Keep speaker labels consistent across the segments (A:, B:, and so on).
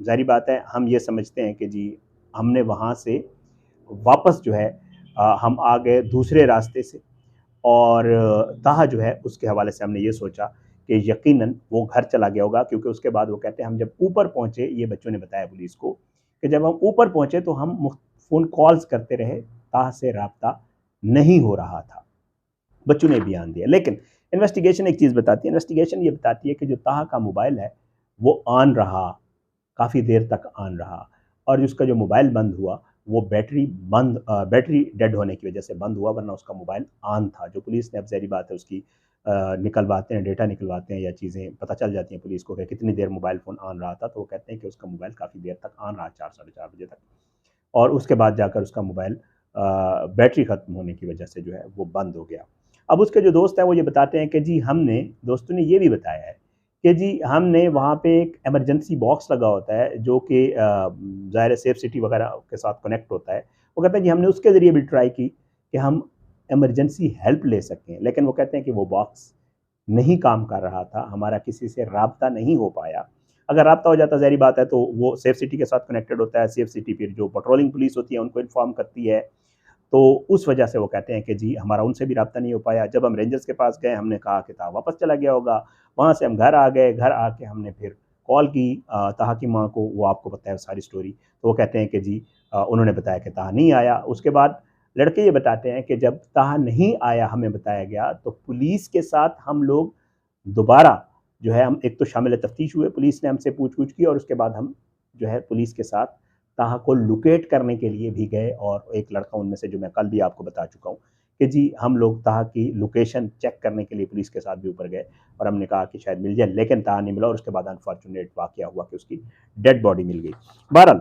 A: ظاہری بات ہے ہم یہ سمجھتے ہیں کہ جی ہم نے وہاں سے واپس جو ہے ہم آ گئے دوسرے راستے سے، اور تاہا جو ہے اس کے حوالے سے ہم نے یہ سوچا کہ یقیناً وہ گھر چلا گیا ہوگا، کیونکہ اس کے بعد وہ کہتے ہیں ہم جب اوپر پہنچے، یہ بچوں نے بتایا پولیس کو کہ جب ہم اوپر پہنچے تو ہم فون کالز کرتے رہے، تاہا سے رابطہ نہیں ہو رہا تھا، بچوں نے بیان دیا۔ لیکن انویسٹیگیشن ایک چیز بتاتی ہے، انویسٹیگیشن یہ بتاتی ہے کہ جو تاہا کا موبائل ہے وہ آن رہا، کافی دیر تک آن رہا، اور جس کا جو موبائل بند ہوا وہ بیٹری ڈیڈ ہونے کی وجہ سے بند ہوا، ورنہ اس کا موبائل آن تھا۔ جو پولیس نے اب ظاہری بات ہے اس کی نکلواتے ہیں، ڈیٹا نکلواتے ہیں یا چیزیں پتہ چل جاتی ہیں پولیس کو کہ کتنی دیر موبائل فون آن رہا تھا، تو وہ کہتے ہیں کہ اس کا موبائل کافی دیر تک آن رہا، 4 ساڑھے 4 بجے تک، اور اس کے بعد جا کر اس کا موبائل بیٹری ختم ہونے کی وجہ سے جو ہے وہ بند ہو گیا۔ اب اس کے جو دوست ہیں وہ یہ بتاتے ہیں کہ جی دوستوں نے یہ بھی بتایا ہے کہ جی ہم نے وہاں پہ ایک ایمرجنسی باکس لگا ہوتا ہے جو کہ ظاہر سیف سٹی وغیرہ کے ساتھ کنیکٹ ہوتا ہے، وہ کہتے ہیں جی ہم نے اس کے ذریعے بھی ٹرائی کی کہ ہم ایمرجنسی ہیلپ لے سکیں، لیکن وہ کہتے ہیں کہ وہ باکس نہیں کام کر رہا تھا، ہمارا کسی سے رابطہ نہیں ہو پایا۔ اگر رابطہ ہو جاتا ظاہری بات ہے تو وہ سیف سٹی کے ساتھ کنیکٹڈ ہوتا ہے، سیف سٹی پھر جو پیٹرولنگ پولیس ہوتی ہے ان کو انفارم کرتی ہے، تو اس وجہ سے وہ کہتے ہیں کہ جی ہمارا ان سے بھی رابطہ نہیں ہو پایا۔ جب ہم رینجرز کے پاس گئے ہم نے کہا کہ تاہا واپس چلا گیا ہوگا، وہاں سے ہم گھر آ گئے، گھر آ کے ہم نے پھر کال کی تاہا کی ماں کو، وہ آپ کو پتہ ہے ساری سٹوری، تو وہ کہتے ہیں کہ جی انہوں نے بتایا کہ تاہا نہیں آیا۔ اس کے بعد لڑکے یہ بتاتے ہیں کہ جب تاہا نہیں آیا ہمیں بتایا گیا تو پولیس کے ساتھ ہم لوگ دوبارہ جو ہے ہم ایک تو شامل تفتیش ہوئے، پولیس نے ہم سے پوچھ گچھ کی، اور اس کے بعد ہم جو ہے پولیس کے ساتھ تاہا کو لوکیٹ کرنے کے لیے بھی گئے، اور ایک لڑکا ان میں سے جو میں کل بھی آپ کو بتا چکا ہوں کہ جی ہم لوگ تاہا کی لوکیشن چیک کرنے کے لیے پولیس کے ساتھ بھی اوپر گئے، اور ہم نے کہا کہ شاید مل جائے، لیکن تاہا نہیں ملا، اور اس کے بعد انفارچونیٹ واقعہ ہوا کہ اس کی ڈیڈ باڈی مل گئی۔ بہرحال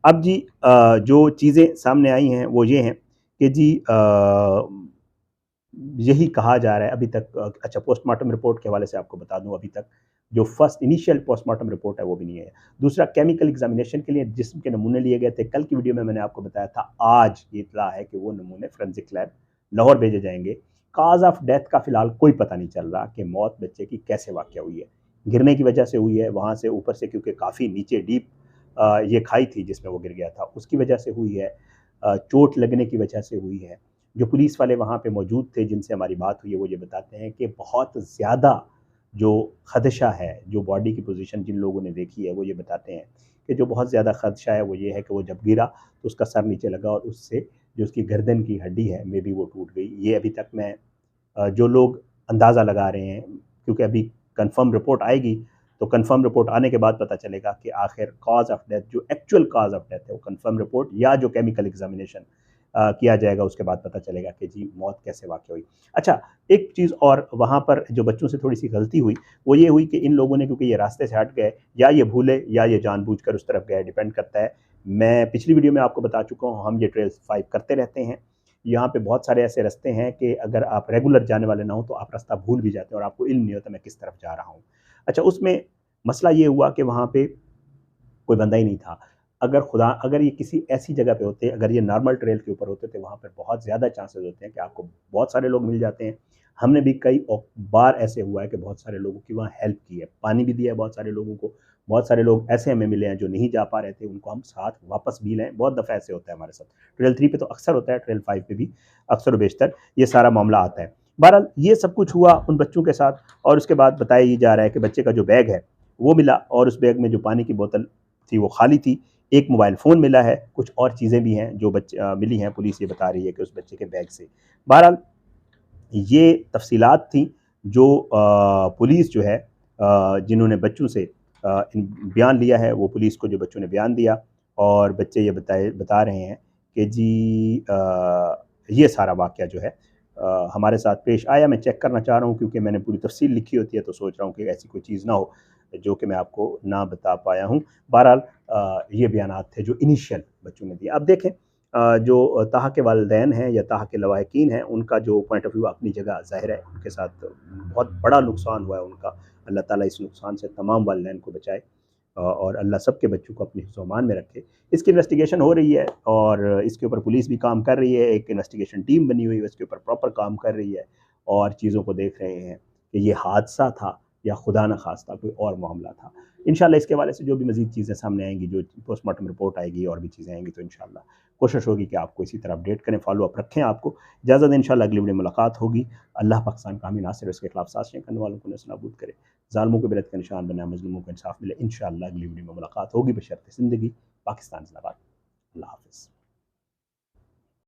A: اب جی جو چیزیں سامنے آئی ہیں وہ یہ ہیں کہ جی یہی کہا جا رہا ہے ابھی تک، اچھا پوسٹ مارٹم رپورٹ کے حوالے سے آپ کو بتا دوں، ابھی تک جو first initial post mortem report ہے وہ بھی نہیں ہے۔ دوسرا کیمیکل ایگزامینیشن کے لیے جسم کے نمونے لیے گئے تھے، کل کی ویڈیو میں نے آپ کو بتایا تھا آج یہ اطلاع ہے کہ وہ نمونے فرینزک لیب لاہور بھیجے جائیں گے۔ کاز آف ڈیتھ کا فی الحال کوئی پتہ نہیں چل رہا کہ موت بچے کی کیسے واقع ہوئی ہے، گرنے کی وجہ سے ہوئی ہے، وہاں سے اوپر سے کیونکہ کافی نیچے ڈیپ یہ کھائی تھی جس میں وہ گر گیا تھا اس کی وجہ سے ہوئی ہے، چوٹ لگنے کی وجہ سے ہوئی ہے۔ جو پولیس والے وہاں پہ موجود تھے جن سے ہماری بات ہوئی ہے وہ یہ بتاتے ہیں کہ بہت زیادہ جو خدشہ ہے، جو باڈی کی پوزیشن جن لوگوں نے دیکھی ہے وہ یہ بتاتے ہیں کہ جو بہت زیادہ خدشہ ہے وہ یہ ہے کہ وہ جب گرا تو اس کا سر نیچے لگا، اور اس سے جو اس کی گردن کی ہڈی ہے مے بی وہ ٹوٹ گئی۔ یہ ابھی تک میں جو لوگ اندازہ لگا رہے ہیں، کیونکہ ابھی کنفرم رپورٹ آئے گی تو کنفرم رپورٹ آنے کے بعد پتہ چلے گا کہ آخر کاز آف ڈیتھ، جو ایکچوئل کاز آف ڈیتھ ہے وہ کنفرم رپورٹ یا جو کیمیکل ایگزامینیشن کیا جائے گا اس کے بعد پتہ چلے گا کہ جی موت کیسے واقع ہوئی۔ اچھا ایک چیز اور وہاں پر جو بچوں سے تھوڑی سی غلطی ہوئی وہ یہ ہوئی کہ ان لوگوں نے، کیونکہ یہ راستے سے ہٹ گئے، یا یہ بھولے یا یہ جان بوجھ کر اس طرف گئے، ڈیپینڈ کرتا ہے۔ میں پچھلی ویڈیو میں آپ کو بتا چکا ہوں ہم یہ ٹریل 5 کرتے رہتے ہیں، یہاں پہ بہت سارے ایسے رستے ہیں کہ اگر آپ ریگولر جانے والے نہ ہوں تو آپ راستہ بھول بھی جاتے ہیں اور آپ کو علم نہیں ہوتا میں کس طرف جا رہا ہوں۔ اچھا اس میں مسئلہ یہ ہوا کہ وہاں پہ کوئی بندہ ہی نہیں تھا۔ اگر یہ کسی ایسی جگہ پہ ہوتے، اگر یہ نارمل ٹریل کے اوپر ہوتے تو وہاں پر بہت زیادہ چانسز ہوتے ہیں کہ آپ کو بہت سارے لوگ مل جاتے ہیں۔ ہم نے بھی کئی بار ایسے ہوا ہے کہ بہت سارے لوگوں کی وہاں ہیلپ کی ہے، پانی بھی دیا ہے بہت سارے لوگوں کو، بہت سارے لوگ ایسے ہمیں ملے ہیں جو نہیں جا پا رہے تھے، ان کو ہم ساتھ واپس بھی لیں، بہت دفعہ ایسے ہوتا ہے ہمارے ساتھ۔ ٹریل 3 پہ تو اکثر ہوتا ہے، ٹریل 5 پہ بھی اکثر و بیشتر یہ سارا معاملہ آتا ہے۔ بہرحال یہ سب کچھ ہوا ان بچوں کے ساتھ، اور اس کے بعد بتایا یہ جا رہا ہے کہ بچے کا جو بیگ ہے وہ ملا، اور اس بیگ میں جو پانی کی بوتل تھی وہ خالی تھی، ایک موبائل فون ملا ہے، کچھ اور چیزیں بھی ہیں جو ملی ہیں، پولیس یہ بتا رہی ہے کہ اس بچے کے بیگ سے۔ بہرحال یہ تفصیلات تھیں جو پولیس جو ہے جنہوں نے بچوں سے بیان لیا ہے، وہ پولیس کو جو بچوں نے بیان دیا، اور بچے یہ بتا رہے ہیں کہ جی یہ سارا واقعہ جو ہے ہمارے ساتھ پیش آیا۔ میں چیک کرنا چاہ رہا ہوں کیونکہ میں نے پوری تفصیل لکھی ہوتی ہے تو سوچ رہا ہوں کہ ایسی کوئی چیز نہ ہو جو کہ میں آپ کو نہ بتا پایا ہوں۔ بہرحال یہ بیانات تھے جو انیشیل بچوں نے دیا۔ اب دیکھیں جو تاہا کے والدین ہیں یا تاہا کے لواحقین ہیں ان کا جو پوائنٹ آف ویو اپنی جگہ ظاہر ہے، ان کے ساتھ بہت بڑا نقصان ہوا ہے ان کا، اللہ تعالیٰ اس نقصان سے تمام والدین کو بچائے، اور اللہ سب کے بچوں کو اپنی حفظ و امان میں رکھے۔ اس کی انویسٹیگیشن ہو رہی ہے اور اس کے اوپر پولیس بھی کام کر رہی ہے، ایک انویسٹیگیشن ٹیم بنی ہوئی ہے اس کے اوپر پراپر کام کر رہی ہے، اور چیزوں کو دیکھ رہے ہیں کہ یہ حادثہ تھا یا خدا نہ خواستہ کوئی اور معاملہ تھا. انشاءاللہ اس کے حوالے سے جو بھی مزید چیزیں سامنے آئیں گی، جو پوسٹ مارٹم رپورٹ آئے گی اور بھی چیزیں آئیں گی، تو انشاءاللہ کوشش ہوگی کہ آپ کو اسی طرح اپڈیٹ کریں، فالو اپ رکھیں. آپ کو اجازت انشاءاللہ اگلی ویڈیو ملاقات ہوگی. اللہ پاکستان کا حامی ناصر، اس کے خلاف سازشیں کرنے والوں کو نیست نابود کرے، ظالموں کو برت کا نشان بنائے، مظلوموں کو انصاف ملے. انشاءاللہ اگلی ویڈیو میں ملاقات ہوگی. بشرط زندگی. پاکستان زندہ باد. اللہ حافظ.